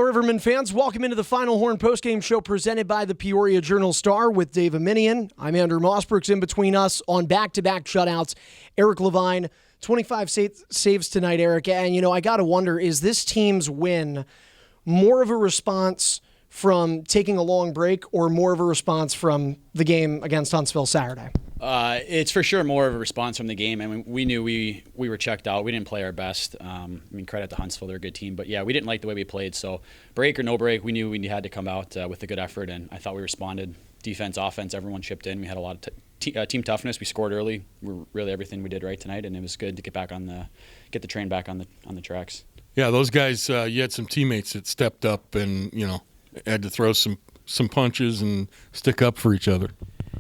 Peoria Rivermen fans, welcome into the Final Horn postgame show presented by the Peoria Journal-Star with Dave Aminian. I'm Andrew Mossbrooks. In between us on back-to-back shutouts, Eric Levine, 25 saves tonight, Eric. And, I got to wonder, is this team's win more of a response from taking a long break or more of a response from the game against Huntsville Saturday? It's for sure more of a response from the game. I mean, we knew we were checked out. We didn't play our best. Credit to Huntsville, they're a good team. But, yeah, we didn't like the way we played. So, break or no break, we knew we had to come out with a good effort, and I thought we responded. Defense, offense, everyone chipped in. We had a lot of team toughness. We scored early. Really everything we did right tonight, and it was good to get the train back on the tracks. Yeah, those guys, you had some teammates that stepped up and, had to throw some punches and stick up for each other.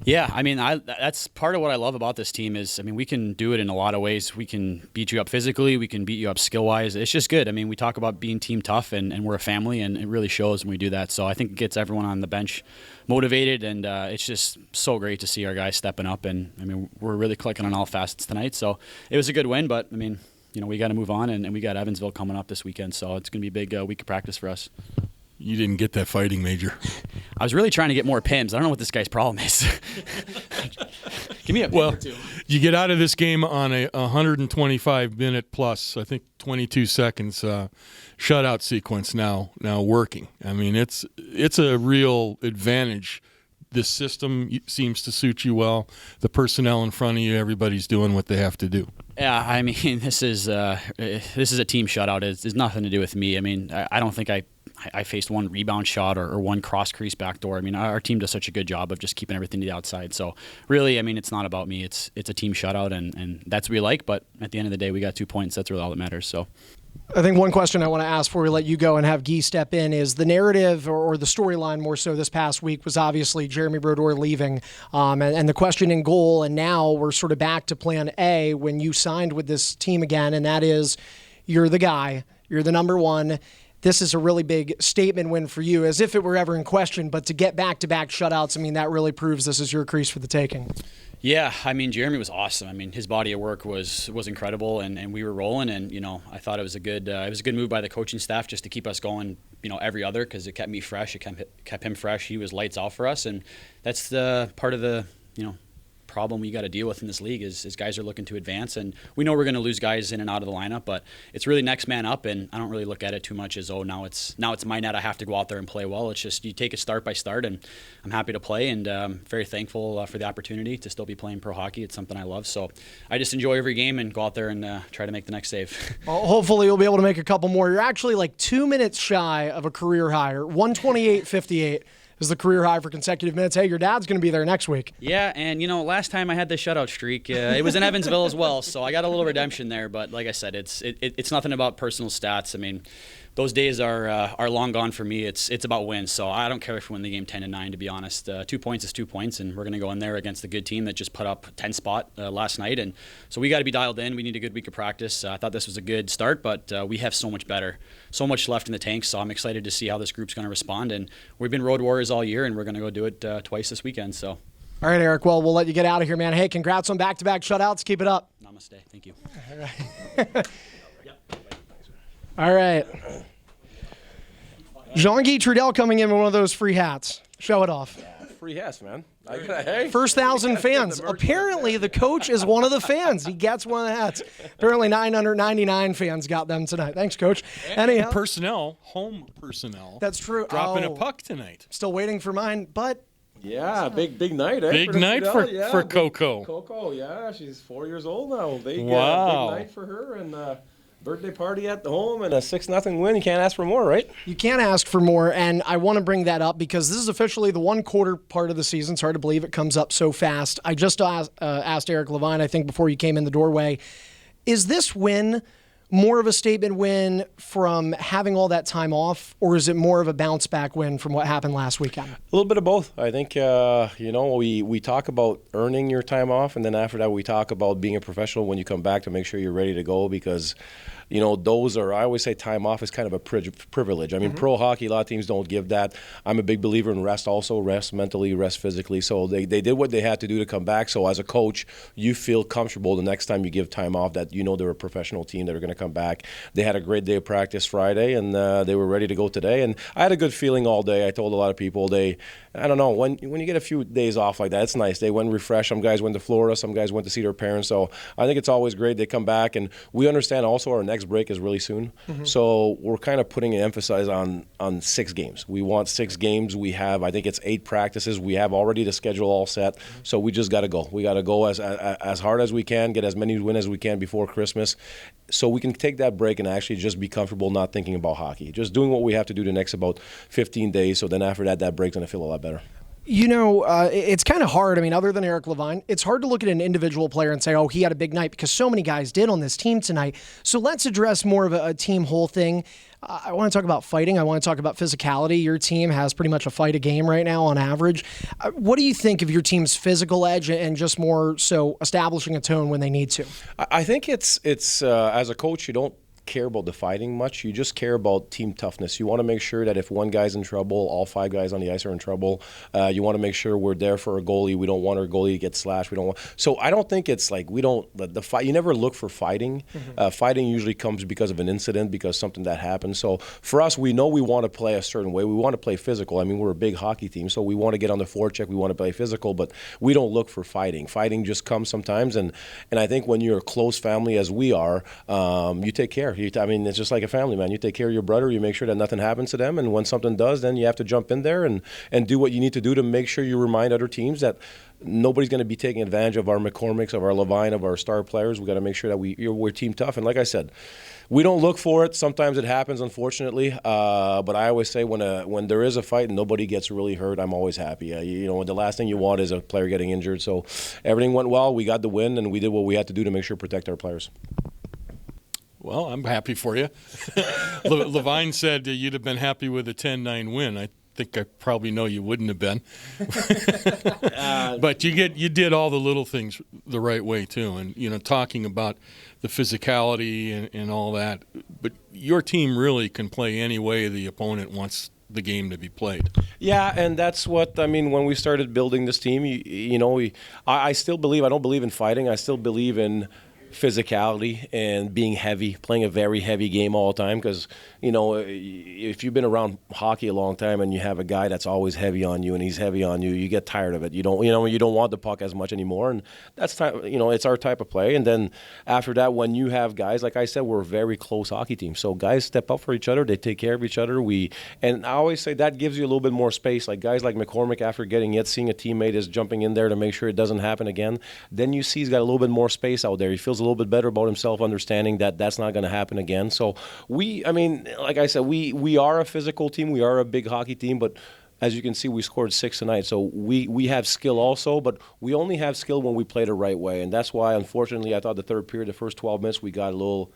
Yeah, that's part of what I love about this team is, we can do it in a lot of ways. We can beat you up physically. We can beat you up skill-wise. It's just good. We talk about being team tough, and we're a family, and it really shows when we do that. So I think it gets everyone on the bench motivated, and it's just so great to see our guys stepping up. And, we're really clicking on all facets tonight. So it was a good win, but, we got to move on, and we got Evansville coming up this weekend. So it's going to be a big week of practice for us. You didn't get that fighting, Major. I was really trying to get more pins. I don't know what this guy's problem is. Give me a pin or two. You get out of this game on a 125-minute plus, I think 22 seconds shutout sequence now working. It's a real advantage. This system seems to suit you well. The personnel in front of you, everybody's doing what they have to do. Yeah, this is a team shutout. It's nothing to do with me. I don't think I faced one rebound shot or one cross-crease backdoor. Our team does such a good job of just keeping everything to the outside. So, really, it's not about me. It's a team shutout, and that's what we like. But at the end of the day, we got 2 points. That's really all that matters. So, I think one question I want to ask before we let you go and have Guy step in is the narrative or the storyline more so this past week was obviously Jeremy Brodeur leaving and the question in goal. And now we're sort of back to plan A when you signed with this team again, and that is you're the guy. You're the number one. This is a really big statement win for you, as if it were ever in question. But to get back-to-back shutouts, that really proves this is your crease for the taking. Yeah, Jeremy was awesome. His body of work was incredible, and we were rolling. And I thought it was a good move by the coaching staff just to keep us going. Every other, because it kept me fresh. It kept him fresh. He was lights out for us, and that's the part of the problem we got to deal with in this league is guys are looking to advance, and we know we're going to lose guys in and out of the lineup, but it's really next man up, and I don't really look at it too much as now it's my net. I have to go out there and play well. It's just you take it start by start, and I'm happy to play, and very thankful for the opportunity to still be playing pro hockey. It's something I love, so I just enjoy every game and go out there and try to make the next save. Well, hopefully you'll be able to make a couple more. You're actually like 2 minutes shy of a career high. 128.58 is the career high for consecutive minutes. Hey, your dad's going to be there next week. Yeah, and last time I had the shutout streak, it was in Evansville as well, so I got a little redemption there. But like I said, it's nothing about personal stats. Those days are long gone for me. It's about wins, so I don't care if we win the game 10-9. To be honest, 2 points is 2 points, and we're going to go in there against a good team that just put up 10 spot last night, and so we got to be dialed in. We need a good week of practice. I thought this was a good start, but we have so much left in the tank. So I'm excited to see how this group's going to respond. And we've been road warriors all year, and we're going to go do it twice this weekend. So. All right, Eric. Well, we'll let you get out of here, man. Hey, congrats on back-to-back shutouts. Keep it up. Namaste. Thank you. All right. All right. Jean-Guy Trudel coming in with one of those free hats. Show it off. Yeah, free hats, man. Hey. First 1,000 fans. Apparently, the coach is one of the fans. He gets one of the hats. Apparently, 999 fans got them tonight. Thanks, Coach. Anyhow, home personnel. That's true. Dropping a puck tonight. Still waiting for mine, but. Yeah, big night, eh? Big night for Coco. Coco, yeah, she's 4 years old now. Big wow. Big night for her, and birthday party at the home and a 6-0 win. You can't ask for more, right? You can't ask for more, and I want to bring that up because this is officially the one quarter part of the season. It's hard to believe it comes up so fast. I just asked Eric Levine, I think, before you came in the doorway, is this win more of a statement win from having all that time off, or is it more of a bounce-back win from what happened last weekend? A little bit of both. I think, we talk about earning your time off, and then after that we talk about being a professional when you come back to make sure you're ready to go because those are, I always say time off is kind of a privilege. I mean, pro hockey, a lot of teams don't give that. I'm a big believer in rest also, rest mentally, rest physically. So they did what they had to do to come back. So as a coach, you feel comfortable the next time you give time off that they're a professional team that are going to come back. They had a great day of practice Friday, and they were ready to go today. And I had a good feeling all day. I told a lot of people, I don't know, when you get a few days off like that, it's nice. They went refreshed. Some guys went to Florida. Some guys went to see their parents. So I think it's always great. They come back, and we understand also our next break is really soon. So we're kind of putting an emphasis on 6 games. We want 6 games. We have, I think it's 8 practices. We have already the schedule all set. So we just got to go. We got to go as hard as we can, get as many wins as we can before Christmas, so we can take that break and actually just be comfortable not thinking about hockey. Just doing what we have to do the next about 15 days. So then after that break's going to feel a lot better. It's kind of hard. I mean, other than Eric Levine, it's hard to look at an individual player and say, oh, he had a big night, because so many guys did on this team tonight. So let's address more of a team whole thing. I want to talk about fighting. I want to talk about physicality. Your team has pretty much a fight a game right now on average. What do you think of your team's physical edge and just more so establishing a tone when they need to? I think it's as a coach, you don't care about the fighting much. You just care about team toughness. You want to make sure that if one guy's in trouble, all 5 guys on the ice are in trouble. You want to make sure we're there for a goalie. We don't want our goalie to get slashed. So I don't think it's like the fight. You never look for fighting. Fighting usually comes because of an incident, because something that happens. So for us, we know we want to play a certain way. We want to play physical. I mean, we're a big hockey team, so we want to get on the forecheck. We want to play physical, but we don't look for fighting. Fighting just comes sometimes, and I think when you're a close family as we are, you take care. It's just like a family, man. You take care of your brother. You make sure that nothing happens to them. And when something does, then you have to jump in there and do what you need to do to make sure you remind other teams that nobody's going to be taking advantage of our McCormicks, of our Levine, of our star players. We got to make sure that we're team tough. And like I said, we don't look for it. Sometimes it happens, unfortunately. But I always say when there is a fight and nobody gets really hurt, I'm always happy. The last thing you want is a player getting injured. So everything went well. We got the win, and we did what we had to do to make sure to protect our players. Well, I'm happy for you. Levine said you'd have been happy with a 10-9 win. I think I probably know you wouldn't have been. But you did all the little things the right way too. And talking about the physicality and all that. But your team really can play any way the opponent wants the game to be played. Yeah, and that's what when we started building this team. I still believe. I don't believe in fighting. I still believe in physicality and being heavy, playing a very heavy game all the time, because if you've been around hockey a long time and you have a guy that's always heavy on you and he's heavy on you, you get tired of it. You don't want the puck as much anymore, and that's time. It's our type of play. And then after that, when you have guys, like I said, we're a very close hockey team, so guys step up for each other, they take care of each other. And I always say that gives you a little bit more space. Like guys like McCormick, after getting it, seeing a teammate is jumping in there to make sure it doesn't happen again, then you see he's got a little bit more space out there. He feels a little bit better about himself, understanding that that's not going to happen again. So like I said, we are a physical team. We are a big hockey team, but as you can see, we scored 6 tonight. So we have skill also, but we only have skill when we play the right way. And that's why, unfortunately, I thought the third period, the first 12 minutes, we got a little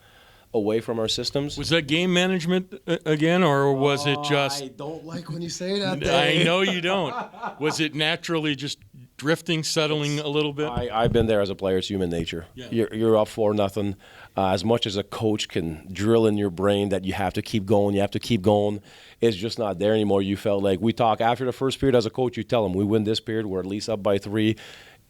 away from our systems. Was that game management again, or was it just... I don't like when you say that. I know you don't. Was it naturally just drifting, settling a little bit? I've been there as a player. It's human nature. Yeah. You're up 4-0. As much as a coach can drill in your brain that you have to keep going, it's just not there anymore. You felt like we talk after the first period as a coach, you tell them, we win this period, we're at least up by 3.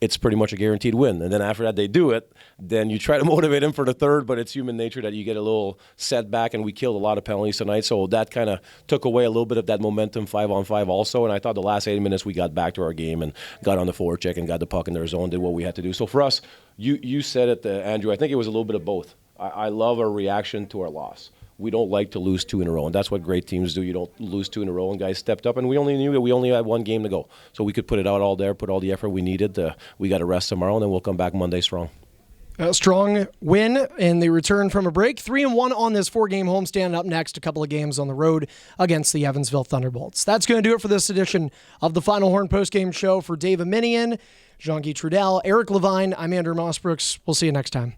It's pretty much a guaranteed win. And then after that, they do it. Then you try to motivate them for the third, but it's human nature that you get a little setback, and we killed a lot of penalties tonight. So that kind of took away a little bit of that momentum 5-on-5 also. And I thought the last 80 minutes we got back to our game and got on the forecheck and got the puck in their zone, did what we had to do. So for us, you said it, Andrew, I think it was a little bit of both. I love our reaction to our loss. We don't like to lose 2 in a row, and that's what great teams do. You don't lose 2 in a row, and guys stepped up, and we only knew that we only had 1 game to go. So we could put it out all there, put all the effort we needed. We got to rest tomorrow, and then we'll come back Monday strong. A strong win in the return from a break. 3-1 on this 4-game homestand. Up next, a couple of games on the road against the Evansville Thunderbolts. That's going to do it for this edition of the Final Horn postgame show. For Dave Aminian, Jean-Guy Trudel, Eric Levine, I'm Andrew Mossbrooks. We'll see you next time.